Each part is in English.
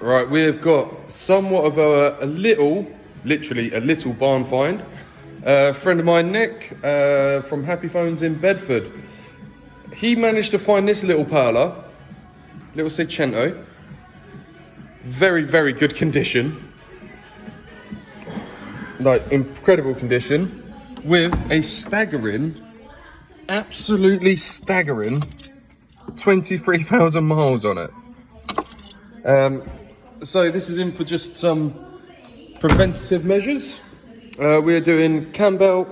Right, we've got somewhat of literally a little barn find. A friend of mine, Nick, from Happy Phones in Bedford, he managed to find this little perler, little Seicento. Very, very good condition. Like, incredible condition. With a staggering, absolutely staggering 23,000 miles on it. So this is in for just some preventative measures. We're doing cam belt,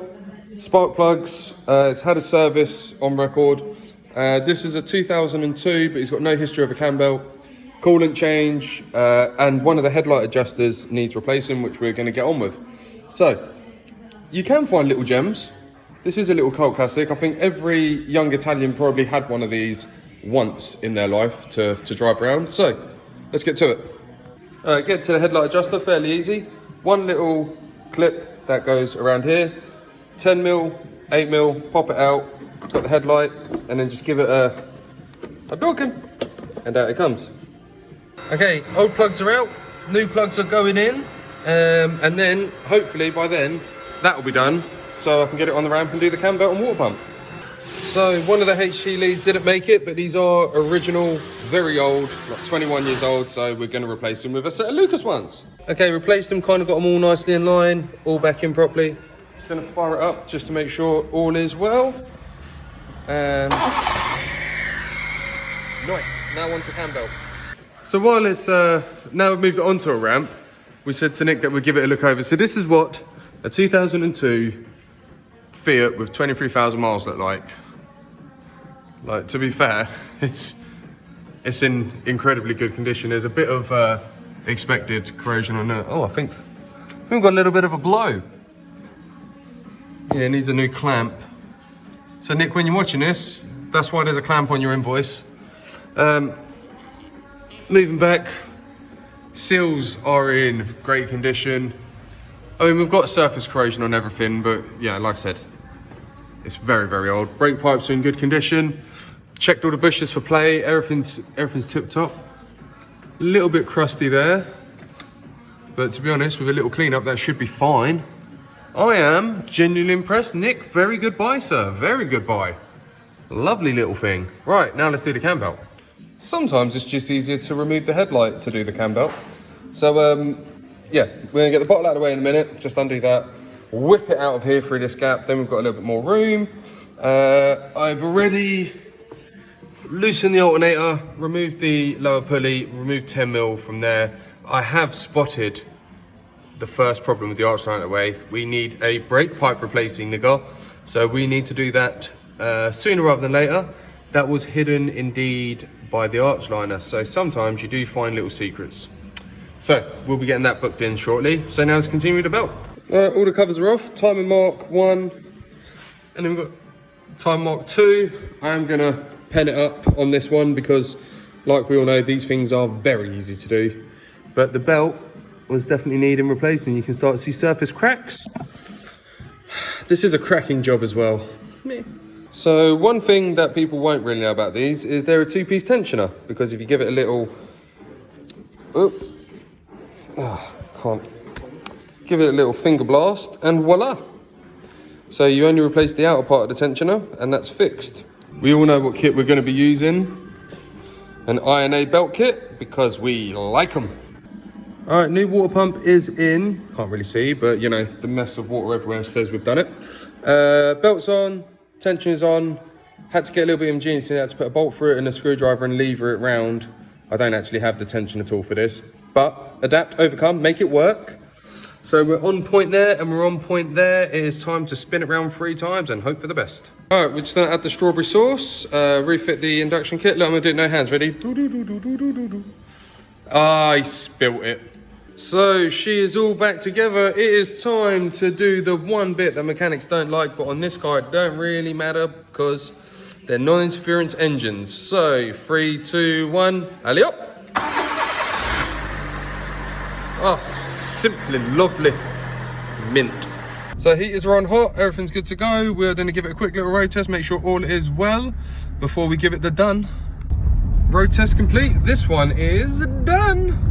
spark plugs. It's had a service on record. This is a 2002, but he's got no history of a cam belt. Coolant change, and one of the headlight adjusters needs replacing, which we're going to get on with. So, you can find little gems. This is a little cult classic. I think every young Italian probably had one of these once in their life to drive around. So, let's get to it. Get to the headlight adjuster, fairly easy. One little clip that goes around here. 10mm, 8mm, pop it out, got the headlight, and then just give it a dorking, and out it comes. Okay, old plugs are out, new plugs are going in, and then hopefully by then that will be done, so I can get it on the ramp and do the cam belt and water pump. So one of the HT leads didn't make it, but these are original, very old, like 21 years old, so we're going to replace them with a set of Lucas ones. Okay, replaced them, kind of got them all nicely in line, all back in properly. Just going to fire it up just to make sure all is well. And nice, now onto cam belt. So while it's, now we've moved it onto a ramp, we said to Nick that we'd give it a look over. So this is what a 2002 Fiat with 23,000 miles look like. Like, to be fair, it's in incredibly good condition. There's a bit of expected corrosion on it. Oh, I think we've got a little bit of a blow. Yeah, it needs a new clamp. So Nick, when you're watching this, that's why there's a clamp on your invoice. Moving back, seals are in great condition. I mean, we've got surface corrosion on everything, but yeah, like I said, it's very, very old. Brake pipes are in good condition. Checked all the bushes for play. Everything's tip top. A little bit crusty there, but to be honest, with a little cleanup, that should be fine. I am genuinely impressed. Nick, very good buy, sir. Very good buy. Lovely little thing. Right, now let's do the cam belt. Sometimes it's just easier to remove the headlight to do the cam belt. So, yeah, we're gonna get the bottle out of the way in a minute, just undo that, whip it out of here through this gap, then we've got a little bit more room. I've already loosened the alternator, removed the lower pulley, removed 10mm from there. I have spotted the first problem with the arch line away. We need a brake pipe replacing, nigga. So we need to do that sooner rather than later. That was hidden indeed by the arch liner, so sometimes you do find little secrets. So we'll be getting that booked in shortly. So now let's continue with the belt. All the covers are off. Timing mark 1, and then we've got time mark 2. I am gonna pen it up on this one because, like we all know, these things are very easy to do. But the belt was definitely needing replacing. You can start to see surface cracks. This is a cracking job as well. So one thing that people won't really know about these is they're a 2-piece tensioner, because if you give it a little, give it a little finger blast and voila. So you only replace the outer part of the tensioner and that's fixed. We all know what kit we're going to be using, an INA belt kit, because we like them. All right, new water pump is in. Can't really see, but you know, the mess of water everywhere says we've done it. Belt's on. Tension is on. Had to get a little bit ingenious, had to put a bolt through it and a screwdriver and lever it round. I don't actually have the tension at all for this, but adapt, overcome, make it work. So we're on point there and we're on point there. It is time to spin it around 3 times and hope for the best. All right, we're just gonna add the strawberry sauce, refit the induction kit. Look, I'm gonna do it, no hands, ready? I spilt it. So she is all back together. It is time to do the one bit that mechanics don't like, but on this car it don't really matter because they're non-interference engines. So 3, 2, 1, alley up. Oh, simply lovely. Mint. So heaters are on hot, everything's good to go. We're gonna give it a quick little road test, make sure all is well before we give it the done. Road test complete. This one is done.